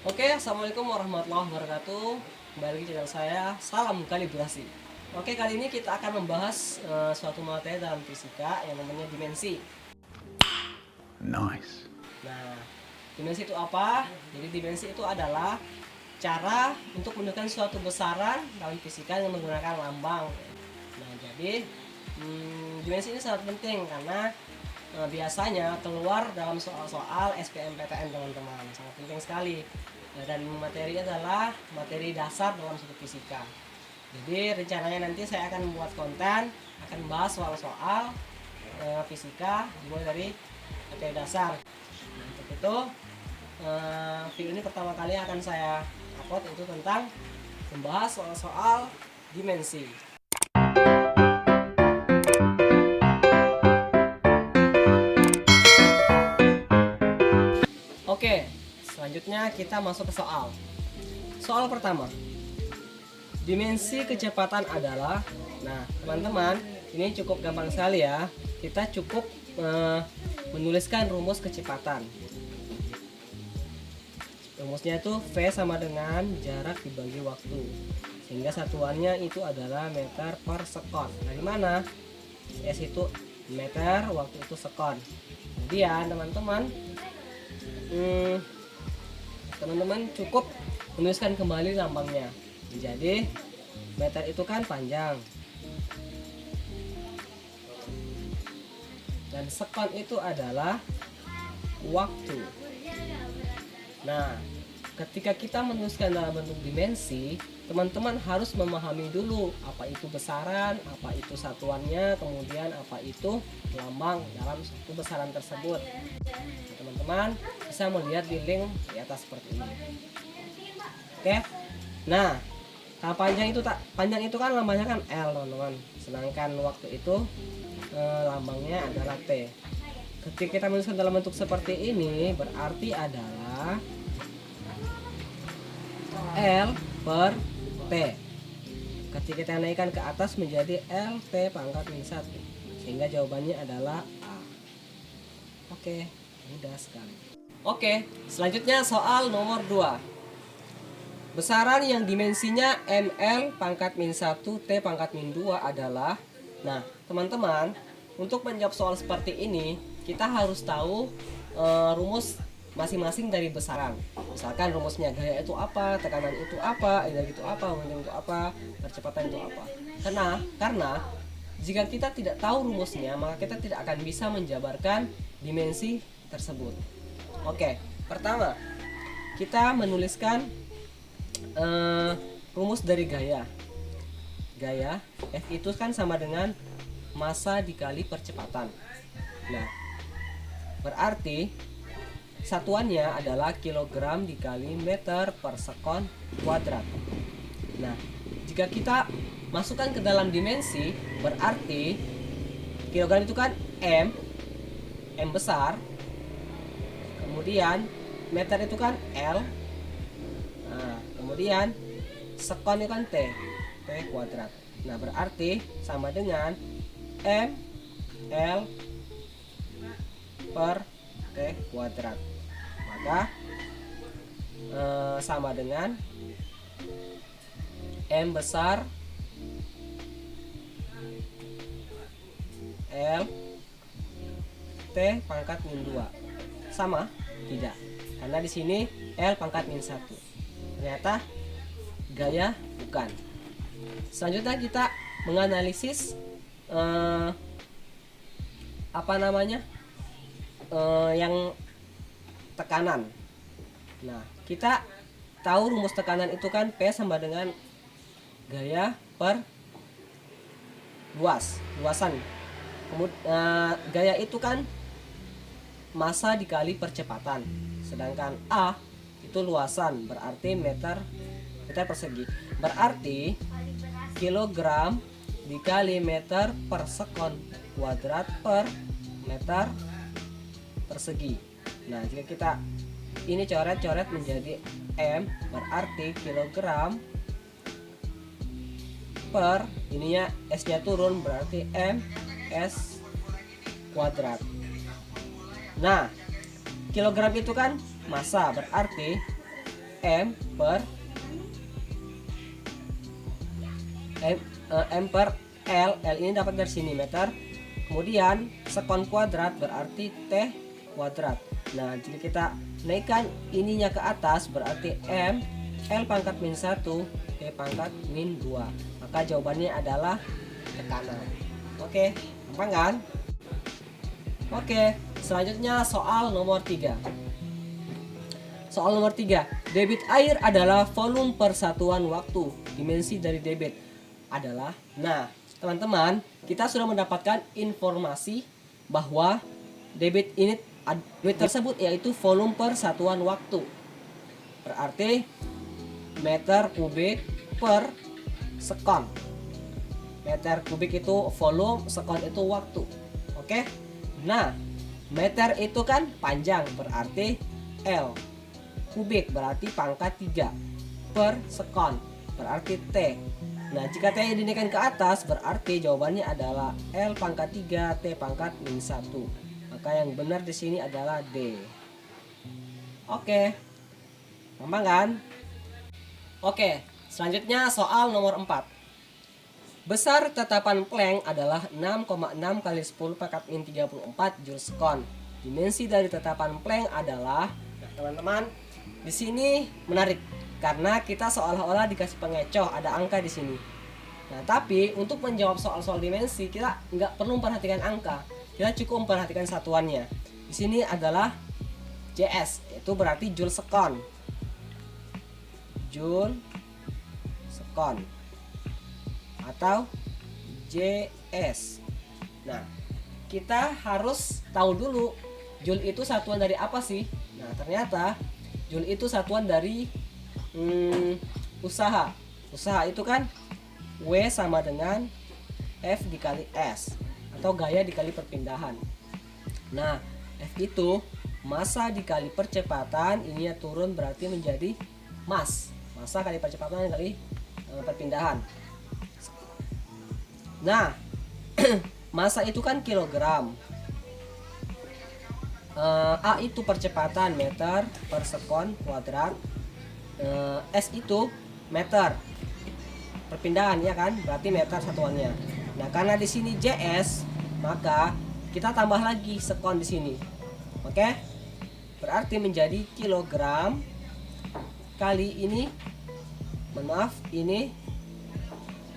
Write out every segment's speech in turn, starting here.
Oke, assalamualaikum warahmatullahi wabarakatuh. Kembali lagi channel saya, salam kalibrasi. Oke, kali ini kita akan membahas suatu materi dalam fisika yang namanya dimensi. Nice. Nah, dimensi itu apa? Jadi dimensi itu adalah cara untuk menentukan suatu besaran dalam fisika yang menggunakan lambang. Nah, jadi dimensi ini sangat penting karena biasanya keluar dalam soal-soal SBMPTN teman-teman, sangat penting sekali. Nah, dan materi adalah materi dasar dalam suatu fisika. Jadi rencananya nanti saya akan membuat konten, akan membahas soal-soal fisika dimulai dari materi dasar. Nah, untuk itu video ini pertama kali akan saya upload itu tentang membahas soal-soal dimensi. Oke, selanjutnya kita masuk ke soal. Soal pertama, dimensi kecepatan adalah, nah teman-teman, ini cukup gampang sekali ya. Kita cukup menuliskan rumus kecepatan. Rumusnya itu V sama dengan jarak dibagi waktu, sehingga satuannya itu adalah meter per sekon. Dari mana? S itu meter, waktu itu sekon. Kemudian teman-teman cukup menuliskan kembali lambangnya. Jadi meter itu kan panjang dan sekon itu adalah waktu. Nah, ketika kita menuliskan dalam bentuk dimensi, teman-teman harus memahami dulu apa itu besaran, apa itu satuannya, kemudian apa itu lambang dalam suatu besaran tersebut. Nah, teman-teman bisa melihat di link di atas seperti ini. Oke. Nah, panjang itu kan lambangnya kan L, teman-teman. Sedangkan waktu itu lambangnya adalah T. Ketika kita menuliskan dalam bentuk seperti ini, berarti adalah L per T. Ketika kita naikkan ke atas menjadi LT pangkat min 1, sehingga jawabannya adalah A. Oke, mudah sekali. Oke, selanjutnya soal nomor 2. Besaran yang dimensinya ML pangkat min 1 T pangkat min 2 adalah, nah teman-teman, untuk menjawab soal seperti ini kita harus tahu rumus masing-masing dari besaran. Misalkan rumusnya gaya itu apa, tekanan itu apa, energi itu apa, momentum itu apa, percepatan itu apa. Karena jika kita tidak tahu rumusnya, maka kita tidak akan bisa menjabarkan dimensi tersebut. Oke, pertama kita menuliskan rumus dari gaya. Gaya F itu kan sama dengan massa dikali percepatan. Nah, berarti satuannya adalah kilogram dikali meter per sekon kuadrat. Nah, jika kita masukkan ke dalam dimensi, berarti kilogram itu kan M besar, kemudian meter itu kan L, nah, kemudian sekon itu kan T kuadrat. Nah, berarti sama dengan M L per T kuadrat. Maka sama dengan M besar L T pangkat min 2. Sama? Tidak. Karena di sini L pangkat min 1. Ternyata gaya bukan. Selanjutnya kita menganalisis yang tekanan. Nah, kita tahu rumus tekanan itu kan P sama dengan gaya per luasan. Kemudian gaya itu kan massa dikali percepatan, sedangkan A itu luasan, berarti meter persegi. Berarti kilogram dikali meter per sekon kuadrat per meter persegi. Nah, jika kita ini coret-coret menjadi M, berarti kilogram per ininya S-nya turun, berarti M S kuadrat. Nah, kilogram itu kan massa, berarti M per M per L. L ini dapat dari sini meter. Kemudian sekon kuadrat berarti T kuadrat. Nah, jika kita naikkan ininya ke atas berarti M L pangkat min 1 T pangkat min 2. Maka jawabannya adalah tekanan. Oke, gampang kan? Oke, selanjutnya soal nomor 3. Soal nomor 3, debit air adalah volume per satuan waktu. Dimensi dari debit adalah, nah teman-teman, kita sudah mendapatkan informasi bahwa debit unit tersebut yaitu volume per satuan waktu. Berarti meter kubik per sekon. Meter kubik itu volume, sekon itu waktu. Oke. Nah, meter itu kan panjang, berarti L. Kubik berarti pangkat 3 per sekon, berarti T. Nah, jika T dinaikkan ke atas berarti jawabannya adalah L pangkat 3 T pangkat min 1. Maka yang benar di sini adalah D. Oke. Gampang kan? Oke, selanjutnya soal nomor 4. Besar tetapan Planck adalah 6,6 kali 10 pangkat min 34 Joule sekon. Dimensi dari tetapan Planck adalah, nah, teman-teman, di sini menarik karena kita seolah-olah dikasih pengecoh, ada angka di sini. Nah, tapi untuk menjawab soal-soal dimensi kita nggak perlu memperhatikan angka, kita cukup memperhatikan satuannya. Di sini adalah JS, itu berarti Joule sekon. Joule sekon atau JS. Nah, kita harus tahu dulu Joule itu satuan dari apa sih? Nah, ternyata Joule itu satuan dari usaha. Usaha itu kan W sama dengan F dikali S atau gaya dikali perpindahan. Nah, F itu massa dikali percepatan, ininya turun berarti menjadi mass. Massa kali percepatan kali perpindahan. Nah, massa itu kan kilogram. A itu percepatan meter per sekon kuadrat. S itu meter perpindahan, ya kan? Berarti meter satuannya. Nah, karena di sini JS, maka kita tambah lagi sekon di sini. Oke? Berarti menjadi kilogram kali ini, maaf, ini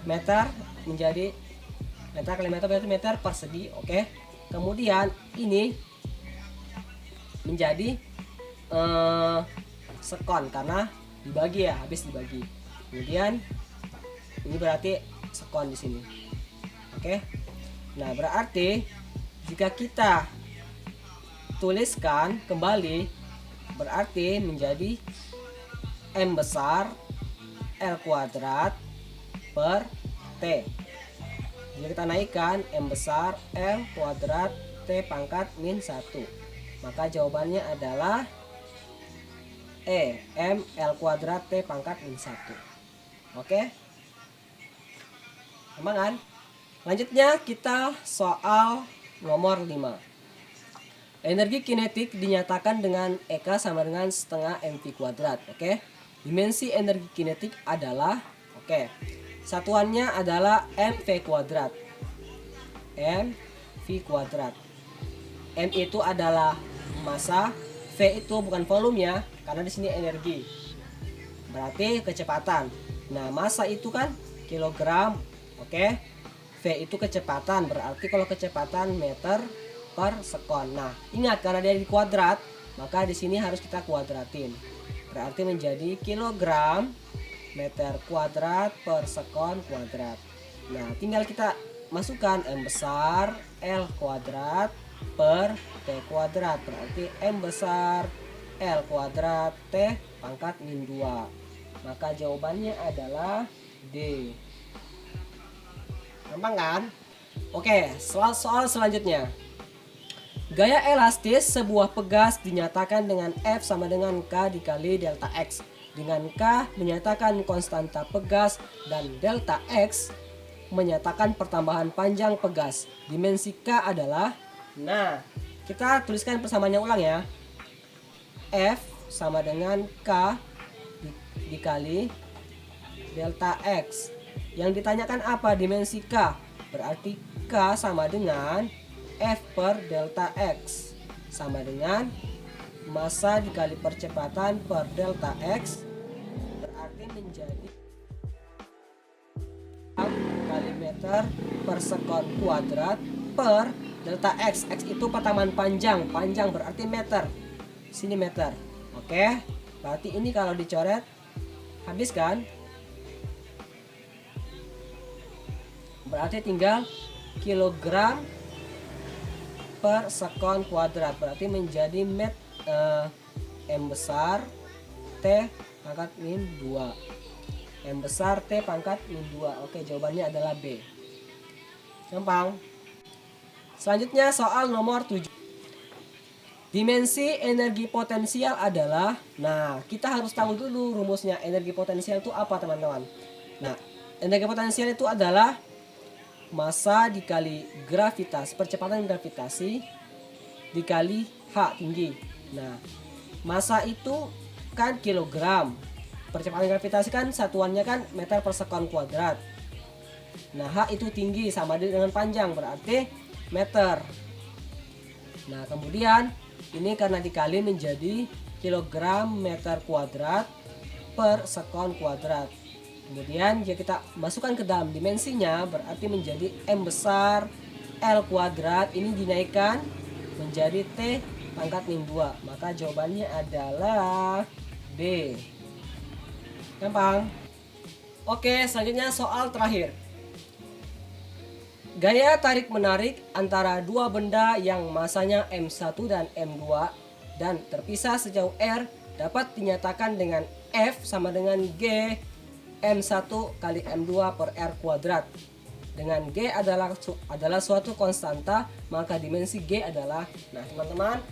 meter menjadi meter kali meter berarti meter persegi. Oke? Kemudian ini menjadi sekon karena dibagi, ya, habis dibagi. Kemudian ini berarti sekon di sini. Oke. Nah, berarti jika kita tuliskan kembali berarti menjadi M besar L kuadrat per T. Jika kita naikkan M besar L kuadrat T pangkat min 1. Maka jawabannya adalah M L kuadrat T pangkat min 1. Oke? Gampang kan? Lanjutnya kita soal nomor 5. Energi kinetik dinyatakan dengan EK sama dengan setengah mv kuadrat. Oke? Dimensi energi kinetik adalah, oke, satuannya adalah mv kuadrat. mv kuadrat. M itu adalah massa, V itu bukan volumenya karena di sini energi. Berarti kecepatan. Nah, massa itu kan kilogram, oke. V itu kecepatan, berarti kalau kecepatan meter per sekon. Nah, ingat karena dia di kuadrat, maka di sini harus kita kuadratin. Berarti menjadi kilogram meter kuadrat per sekon kuadrat. Nah, tinggal kita masukkan M besar L kuadrat per T kuadrat, berarti M besar L kuadrat T pangkat min 2. Maka jawabannya adalah D. Gampang kan? Oke, soal selanjutnya. Gaya elastis sebuah pegas dinyatakan dengan F sama dengan K dikali delta X. Dengan K menyatakan konstanta pegas dan delta X menyatakan pertambahan panjang pegas. Dimensi K adalah, nah, kita tuliskan persamaannya ulang ya. F sama dengan K dikali delta X. Yang ditanyakan apa? Dimensi K. Berarti K sama dengan F per delta X, sama dengan massa dikali percepatan per delta X, berarti menjadi kali meter per sekon kuadrat per delta X. X itu pataman panjang, panjang berarti meter, sini meter. Oke, berarti ini kalau dicoret habis kan? Berarti tinggal kilogram per sekon kuadrat, berarti menjadi M besar T pangkat min 2. M besar T pangkat min 2. Oke, jawabannya adalah B. Gampang. Selanjutnya soal nomor 7. Dimensi energi potensial adalah, nah kita harus tahu dulu rumusnya. Energi potensial itu apa teman-teman? Nah, energi potensial itu adalah massa dikali gravitas, percepatan gravitasi dikali H tinggi. Nah, massa itu kan kilogram, percepatan gravitasi kan satuannya kan meter per sekon kuadrat. Nah, H itu tinggi sama dengan panjang, berarti meter. Nah, kemudian ini karena dikali menjadi kilogram meter kuadrat per sekon kuadrat. Kemudian jika kita masukkan ke dalam dimensinya, berarti menjadi M besar L kuadrat, ini dinaikkan menjadi T pangkat min 2. Maka jawabannya adalah B. Gampang. Oke, selanjutnya soal terakhir. Gaya tarik-menarik antara dua benda yang masanya M1 dan M2 dan terpisah sejauh R dapat dinyatakan dengan F sama dengan G M1 kali M2 per R kuadrat. Dengan G adalah suatu konstanta, maka dimensi G adalah, nah teman-teman,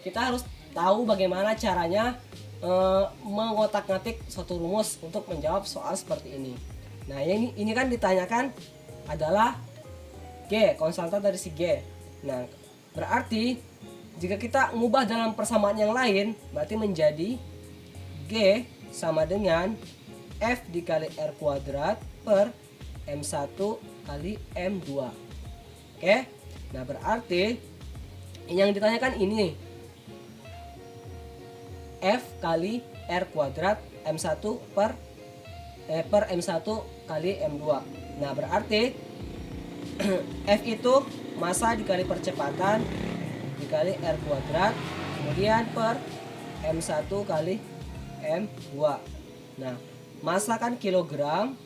kita harus tahu bagaimana caranya mengotak-ngatik suatu rumus untuk menjawab soal seperti ini. Nah, ini kan ditanyakan adalah G, konstanta dari si G. Nah, berarti jika kita ngubah dalam persamaan yang lain, berarti menjadi G sama dengan F dikali R kuadrat per M1 kali M2. Oke. Nah, berarti yang ditanyakan ini F kali R kuadrat M1 per M1 kali M2. Nah, berarti F itu massa dikali percepatan dikali R kuadrat, kemudian per M1 kali M2. Nah, massa kan kilogram,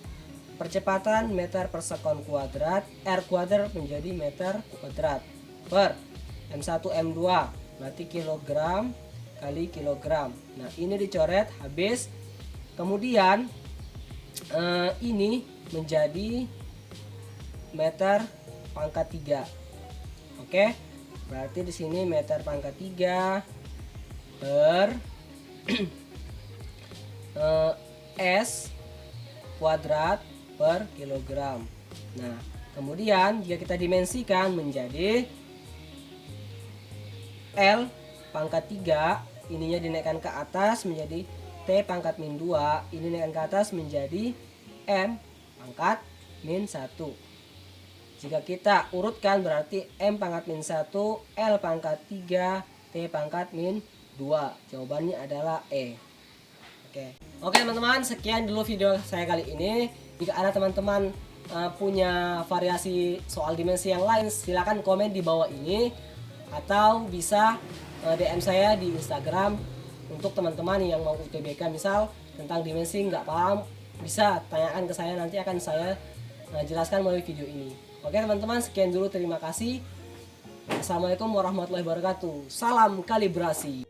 percepatan meter per sekon kuadrat, R kuadrat menjadi meter kuadrat per M1 M2, berarti kilogram kali kilogram. Nah, ini dicoret habis. Kemudian ini menjadi meter pangkat 3. Oke. Berarti di sini meter pangkat 3 per S kuadrat per kilogram. Nah, kemudian jika kita dimensikan menjadi L pangkat 3, ininya dinaikkan ke atas menjadi T pangkat min 2, ini dinaikkan ke atas menjadi M pangkat min 1. Jika kita urutkan berarti M pangkat min 1, L pangkat 3, T pangkat min 2. Jawabannya adalah E. Oke teman-teman, sekian dulu video saya kali ini. Jika ada teman-teman punya variasi soal dimensi yang lain, silakan komen di bawah ini, atau bisa DM saya di Instagram. Untuk teman-teman yang mau UTBK misal tentang dimensi nggak paham, bisa tanyakan ke saya, nanti akan saya jelaskan melalui video ini. Oke teman-teman, sekian dulu, terima kasih. Assalamualaikum warahmatullahi wabarakatuh. Salam kalibrasi.